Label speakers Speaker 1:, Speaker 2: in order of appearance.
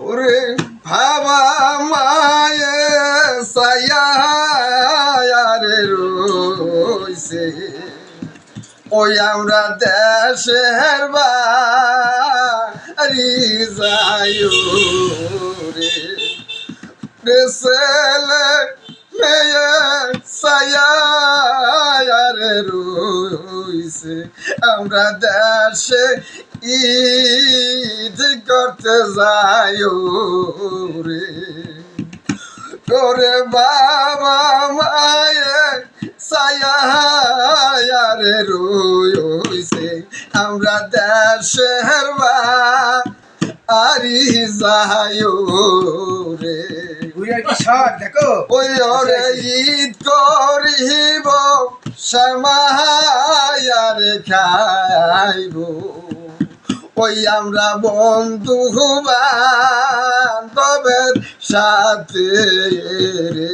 Speaker 1: ওরে ভাবা মায়ে সায়ারে রইছে ওই আমরা দেশের বাড়ি যাই রে ছেলে মেয়ে সায়ারে রইছে আমরা দেশে ঈদ করতে যাই রে তোরে বাবা মায়ে সায়ারে রইছে আমরা দেশের বাড়ি যাই রে ওই ওরে ঈদ করিব শ্যামায়ারে খাইব ওই আমরা বন্ধু বান্ধবের সাথে রে